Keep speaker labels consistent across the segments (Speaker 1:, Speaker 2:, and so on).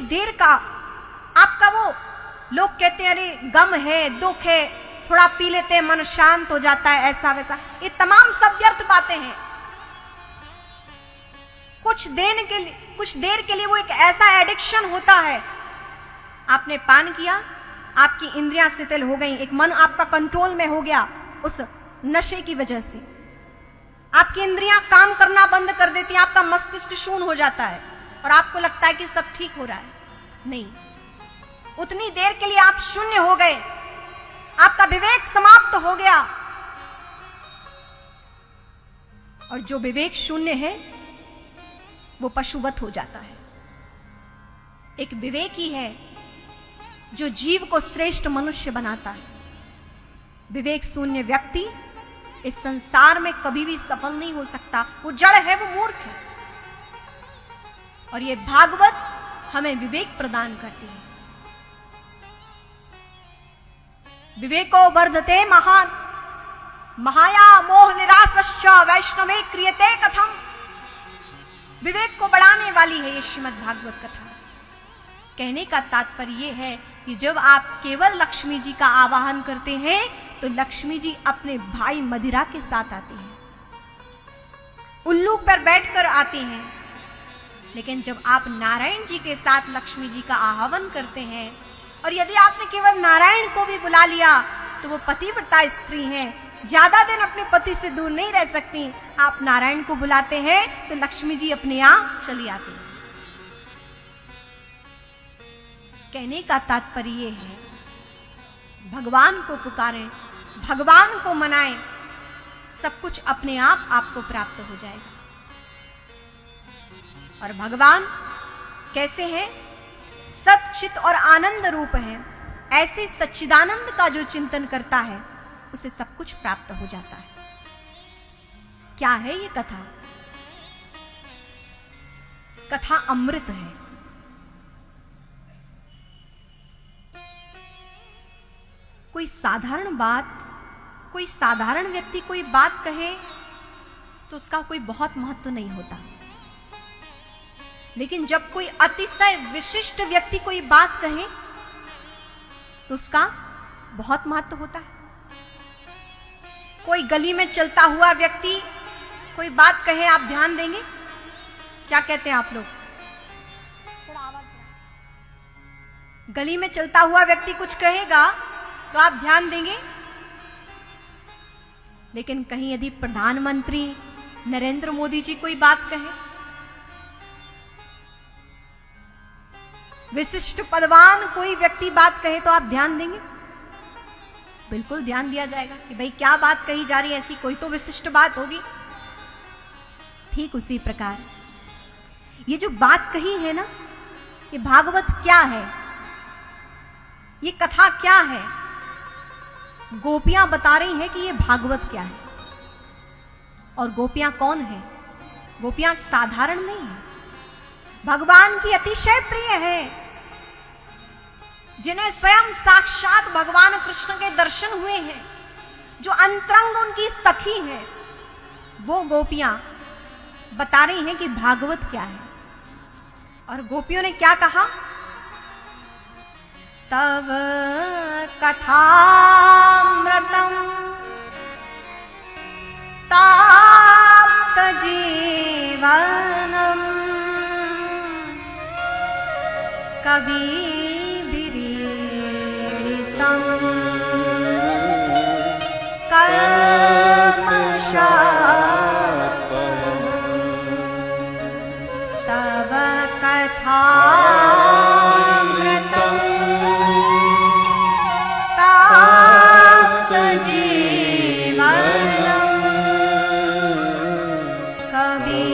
Speaker 1: देर का आपका वो, लोग कहते हैं अरे गम है, दुख है, थोड़ा पी लेते हैं मन शांत हो जाता है, ऐसा वैसा, ये तमाम सब व्यर्थ बातें हैं। कुछ देर के लिए वो एक ऐसा एडिक्शन होता है। आपने पान किया, आपकी इंद्रियां शिथिल हो गई, एक मन आपका कंट्रोल में हो गया उस नशे की वजह से, आपकी इंद्रियां काम करना बंद कर देती हैं, आपका मस्तिष्क शून्य हो जाता है और आपको लगता है कि सब ठीक हो रहा है। नहीं, उतनी देर के लिए आप शून्य हो गए, आपका विवेक समाप्त हो गया। और जो विवेक शून्य है वो पशुवत हो जाता है। एक विवेक ही है जो जीव को श्रेष्ठ मनुष्य बनाता है। विवेक शून्य व्यक्ति इस संसार में कभी भी सफल नहीं हो सकता। वो जड़ है, वो मूर्ख है। और ये भागवत हमें विवेक प्रदान करती है। विवेको वर्धते महान, महाया मोह निरासश्च वैष्णवे क्रियते कथम। विवेक को बढ़ाने वाली है ये श्रीमद् भागवत कथा। कहने का तात्पर्य ये है कि जब आप केवल लक्ष्मी जी का आवाहन करते हैं तो लक्ष्मी जी अपने भाई मदिरा के साथ आती हैं, उल्लू पर बैठकर आती हैं। लेकिन जब आप नारायण जी के साथ लक्ष्मी जी का आह्वान करते हैं, और यदि आपने केवल नारायण को भी बुला लिया तो वो पतिव्रता स्त्री हैं, ज्यादा दिन अपने पति से दूर नहीं रह सकती। आप नारायण को बुलाते हैं तो लक्ष्मी जी अपने आप चली आती हैं। कहने का तात्पर्य ये है, भगवान को पुकारें, भगवान को मनाएं, सब कुछ अपने आप आपको प्राप्त हो जाएगा। और भगवान कैसे हैं? सच्चित और आनंद रूप हैं। ऐसे सच्चिदानंद का जो चिंतन करता है उसे सब कुछ प्राप्त हो जाता है। क्या है ये कथा? कथा अमृत है। कोई साधारण बात, कोई साधारण व्यक्ति कोई बात कहे तो उसका कोई बहुत महत्व नहीं होता, लेकिन जब कोई अतिशय विशिष्ट व्यक्ति कोई बात कहे तो उसका बहुत महत्व होता है। कोई गली में चलता हुआ व्यक्ति कोई बात कहे, आप ध्यान देंगे? क्या कहते हैं आप लोग? गली में चलता हुआ व्यक्ति कुछ कहेगा तो आप ध्यान देंगे। लेकिन कहीं यदि प्रधानमंत्री नरेंद्र मोदी जी कोई बात कहे, विशिष्ट पदवान कोई व्यक्ति बात कहे तो आप ध्यान देंगे? बिल्कुल ध्यान दिया जाएगा कि भाई क्या बात कही जा रही है, ऐसी कोई तो विशिष्ट बात होगी। ठीक उसी प्रकार ये जो बात कही है ना, ये भागवत क्या है, ये कथा क्या है, गोपियां बता रही हैं कि ये भागवत क्या है। और गोपियां कौन है? गोपियां साधारण नहीं है, भगवान की अतिशय प्रिय है, जिन्हें स्वयं साक्षात भगवान कृष्ण के दर्शन हुए हैं, जो अंतरंग उनकी सखी हैं, वो गोपियां बता रही हैं कि भागवत क्या है। और गोपियों ने क्या कहा? तव कथामृतम ताप्त जीवनम कविभिरीडितम कल्मषापहम् तव कथामृतम ताप्त जीवनम कविभिरीडितम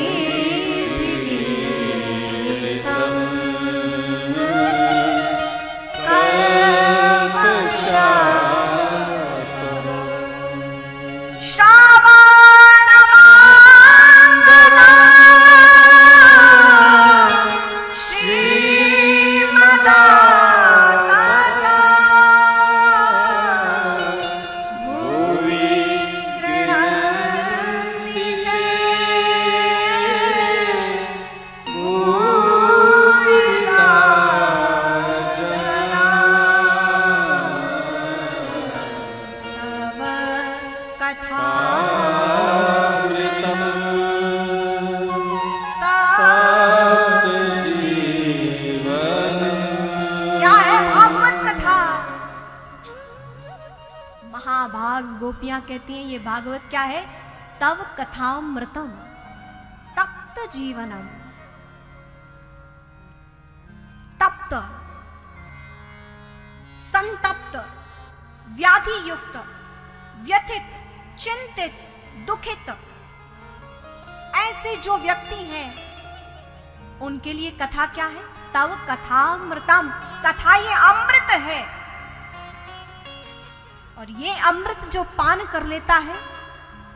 Speaker 1: कहती हैं ये भागवत क्या है? तव कथामृतम तप्त जीवनम। तप्त, संतप्त, व्याधि युक्त, व्यथित, चिंतित, दुखित ऐसे जो व्यक्ति हैं उनके लिए कथा क्या है? तव कथामृतम। कथा ये अमृत है, और ये अमृत जो पान कर लेता है,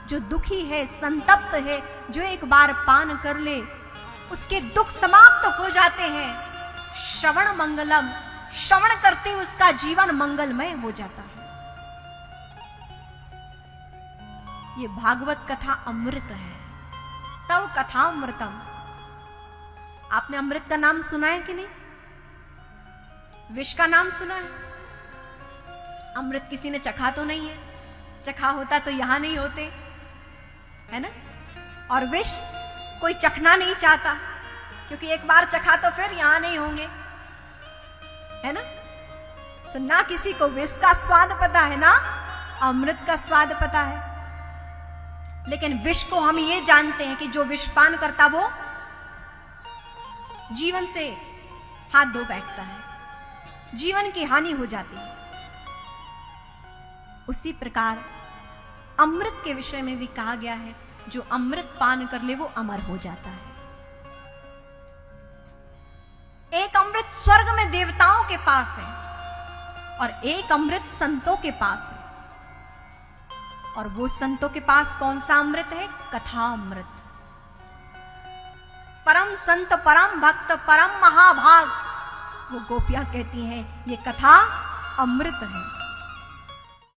Speaker 1: जो दुखी है, संतप्त है, जो एक बार पान कर ले उसके दुख समाप्त हो जाते हैं। श्रवण मंगलम, श्रवण करते ही उसका जीवन मंगलमय हो जाता है। ये भागवत कथा अमृत है। तव कथामृतम। आपने अमृत का नाम सुना है कि नहीं? विष का नाम सुना है? अमृत किसी ने चखा तो नहीं है, चखा होता तो यहां नहीं होते, है ना? और विष कोई चखना नहीं चाहता, क्योंकि एक बार चखा तो फिर यहां नहीं होंगे, है ना? तो ना किसी को विष का स्वाद पता है, ना अमृत का स्वाद पता है। लेकिन विष को हम ये जानते हैं कि जो विष पान करता वो जीवन से हाथ धो बैठता है, जीवन की हानि हो जाती है। उसी प्रकार अमृत के विषय में भी कहा गया है, जो अमृत पान कर ले वो अमर हो जाता है। एक अमृत स्वर्ग में देवताओं के पास है, और एक अमृत संतों के पास है। और वो संतों के पास कौन सा अमृत है? कथा अमृत। परम संत, परम भक्त, परम महाभाग, वो गोपियां कहती हैं ये कथा अमृत है।